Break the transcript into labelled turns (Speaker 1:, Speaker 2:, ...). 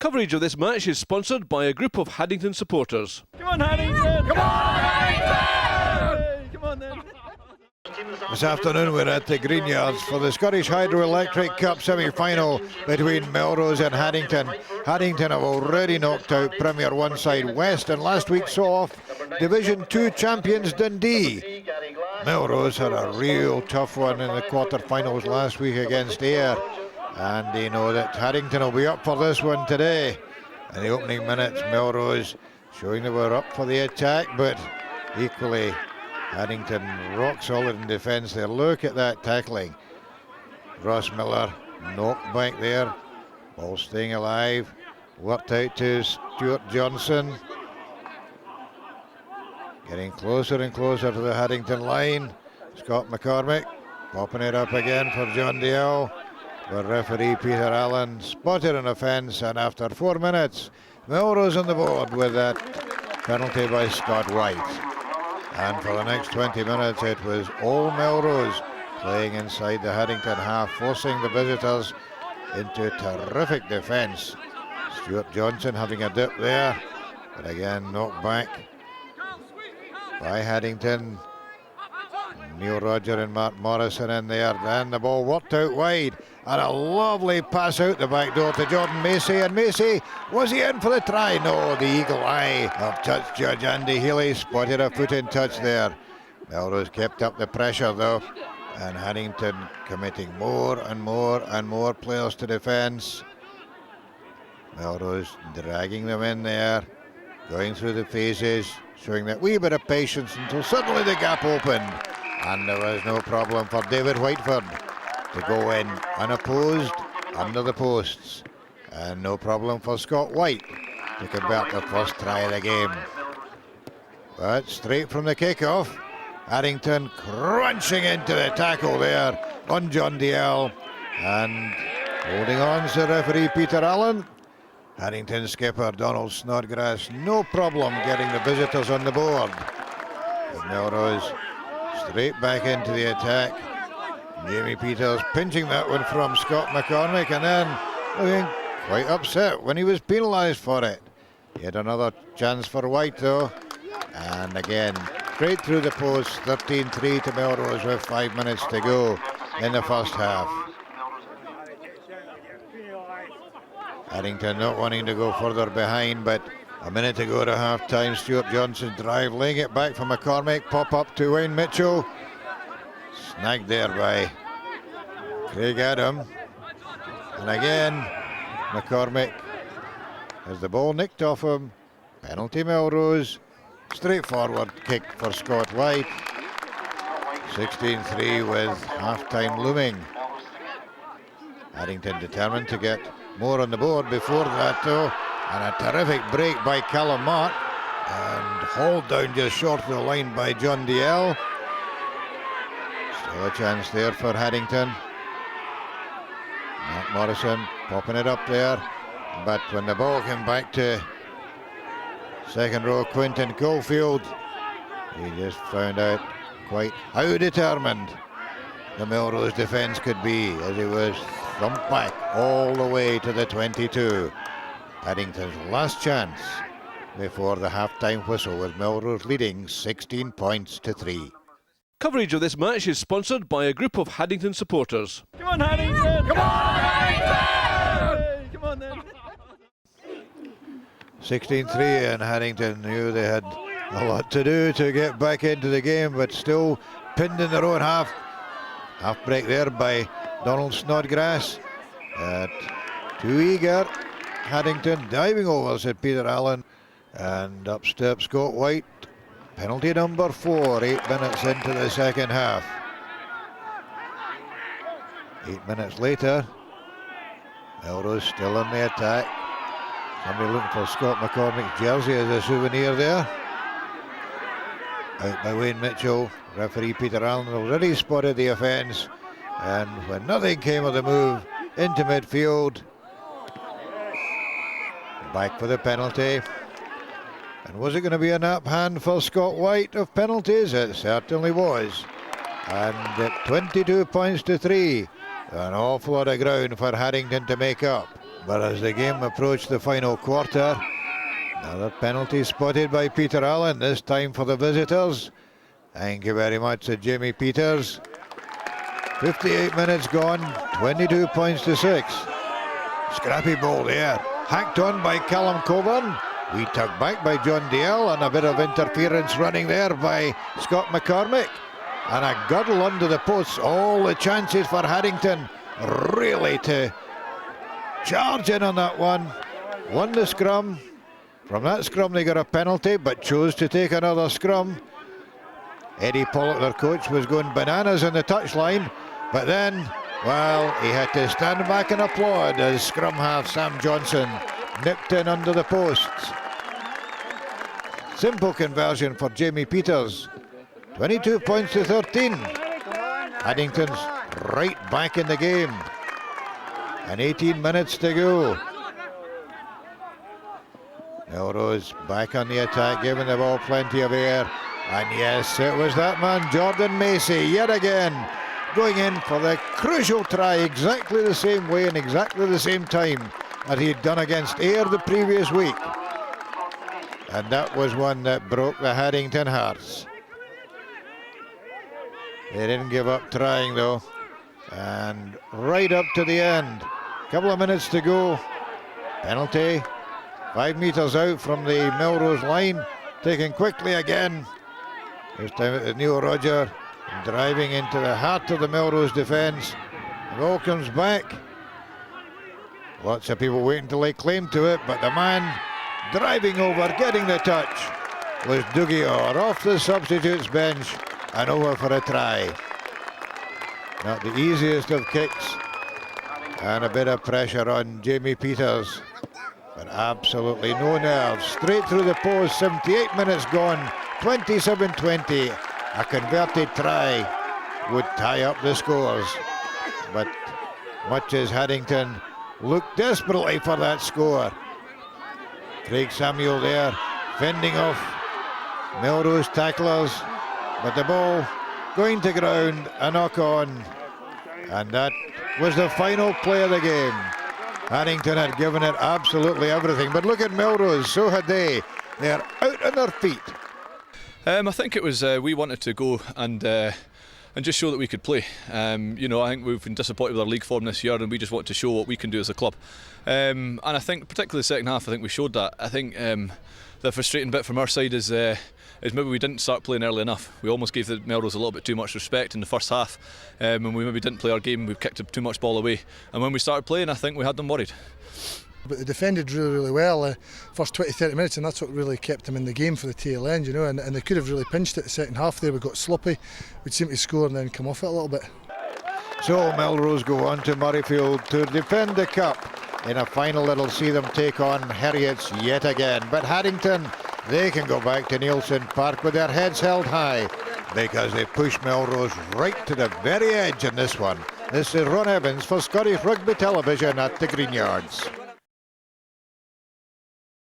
Speaker 1: Coverage of this match is sponsored by a group of Haddington supporters.
Speaker 2: Come on, Haddington! Come on, Haddington! Come on then.
Speaker 3: This afternoon we're at the Greenyards for the Scottish Hydroelectric Cup semi-final between Melrose and Haddington. Haddington have already knocked out Premier One side West and last week saw off Division 2 champions Dundee. Melrose had a real tough one in the quarter-finals last week against Ayr, and they know that Haddington will be up for this one today. In the opening minutes, Melrose showing they were up for the attack, but equally Haddington rock solid in defence there. Look at that tackling. Ross Miller knocked back there. Ball staying alive. Worked out to Stuart Johnson. Getting closer and closer to the Haddington line. Scott McCormick popping it up again for John Dale. The referee Peter Allen spotted an offence, and after 4 minutes, Melrose on the board with that penalty by Scott White. And for the next 20 minutes it was all Melrose playing inside the Haddington half, forcing the visitors into terrific defence. Stuart Johnson having a dip there, but again knocked back by Haddington. Neil Roger and Mark Morrison in there. Then the ball worked out wide, and a lovely pass out the back door to Jordan Macy. And Macy, was he in for the try? No, the eagle eye of touch judge Andy Healy spotted a foot in touch there. Melrose kept up the pressure though, and Haddington committing more and more and more players to defence. Melrose dragging them in there, going through the phases, showing that wee bit of patience until suddenly the gap opened. And there was no problem for David Whiteford to go in unopposed under the posts. And no problem for Scott White to convert the first try of the game. But straight from the kick-off, Haddington crunching into the tackle there on John Dale. And holding on to referee Peter Allen. Haddington skipper Donald Snodgrass, no problem getting the visitors on the board. With Melrose straight back into the attack. Jamie Peters pinching that one from Scott McCormick, and then looking quite upset when he was penalised for it. He had another chance for White though, and again straight through the post. 13-3 to Melrose with 5 minutes to go in the first half. Haddington not wanting to go further behind, but a minute to go to half time. Stuart Johnson drive, laying it back for McCormick, pop up to Wayne Mitchell, snagged there by Craig Adam, and again McCormick has the ball nicked off him. Penalty Melrose. Straightforward kick for Scott White. 16-3 with half time looming. Haddington determined to get more on the board before that though, and a terrific break by Callum Mark, and hauled down just short of the line by John Dale. Still a chance there for Haddington. Mark Morrison popping it up there, but when the ball came back to second row Quinton Caulfield, he just found out quite how determined the Melrose defence could be as he was thumped back all the way to the 22. Haddington's last chance before the half-time whistle, with Melrose leading 16 points to 3.
Speaker 1: Coverage of this match is sponsored by a group of Haddington supporters.
Speaker 2: Come on, Haddington! Come on, Haddington! Come on then.
Speaker 3: 16-3, and Haddington knew they had a lot to do to get back into the game, but still pinned in their own half. Half break there by Donald Snodgrass. Too eager. Haddington diving over, said Peter Allen, and up steps Scott White. Penalty number 4, 8 minutes into the second half. 8 minutes later, Melrose still on the attack. Somebody looking for Scott McCormick's jersey as a souvenir there. Out by Wayne Mitchell. Referee Peter Allen already spotted the offence, and when nothing came of the move into midfield, back for the penalty. And was it going to be a nap hand for Scott White of penalties? It certainly was. And at 22 points to 3, an awful lot of ground for Haddington to make up. But as the game approached the final quarter, another penalty spotted by Peter Allen, this time for the visitors. Thank you very much to Jamie Peters. 58 minutes gone, 22 points to 6. Scrappy ball there, hacked on by Callum Coburn. We tugged back by John Dale, and a bit of interference running there by Scott McCormick. And a girdle under the posts. All the chances for Haddington really to charge in on that one. Won the scrum. From that scrum they got a penalty, but chose to take another scrum. Eddie Pollock, their coach, was going bananas on the touchline, but then, well, he had to stand back and applaud as scrum half Sam Johnson nipped in under the posts. Simple conversion for Jamie Peters. 22 points to 13. Haddington's right back in the game. And 18 minutes to go. Melrose back on the attack, giving the ball plenty of air. And yes, it was that man, Jordan Macy, yet again, going in for the crucial try exactly the same way and exactly the same time as he'd done against Ayr the previous week. And that was one that broke the Haddington hearts. They didn't give up trying though. And right up to the end, couple of minutes to go. Penalty, 5 metres out from the Melrose line, taken quickly again. This time it was Neil Roger driving into the heart of the Melrose defence. The ball comes back. Lots of people waiting to lay claim to it, but the man driving over, getting the touch, was Dougie Orr off the substitutes bench and over for a try. Not the easiest of kicks, and a bit of pressure on Jamie Peters, but absolutely no nerves. Straight through the post, 78 minutes gone, 27-20. A converted try would tie up the scores, but much as Haddington looked desperately for that score, Craig Samuel there fending off Melrose tacklers, but the ball going to ground, a knock on, and that was the final play of the game. Haddington had given it absolutely everything, but look at Melrose, so had they. They're out on their feet.
Speaker 4: I think it was we wanted to go and just show that we could play. You know, I think we've been disappointed with our league form this year, and we just want to show what we can do as a club. And I think, particularly the second half, I think we showed that. I think the frustrating bit from our side is maybe we didn't start playing early enough. We almost gave the Melrose a little bit too much respect in the first half, and we maybe didn't play our game. We kicked too much ball away, and when we started playing, I think we had them worried.
Speaker 5: But they defended really, really well first 20-30 minutes, and that's what really kept them in the game for the tail end, you know, and they could have really pinched it the second half there. We got sloppy, we'd seem to score and then come off it a little bit.
Speaker 3: So Melrose go on to Murrayfield to defend the cup in a final that'll see them take on Heriots yet again. But Haddington, they can go back to Nielsen Park with their heads held high because they pushed Melrose right to the very edge in this one. This is Ron Evans for Scottish Rugby Television at the Greenyards.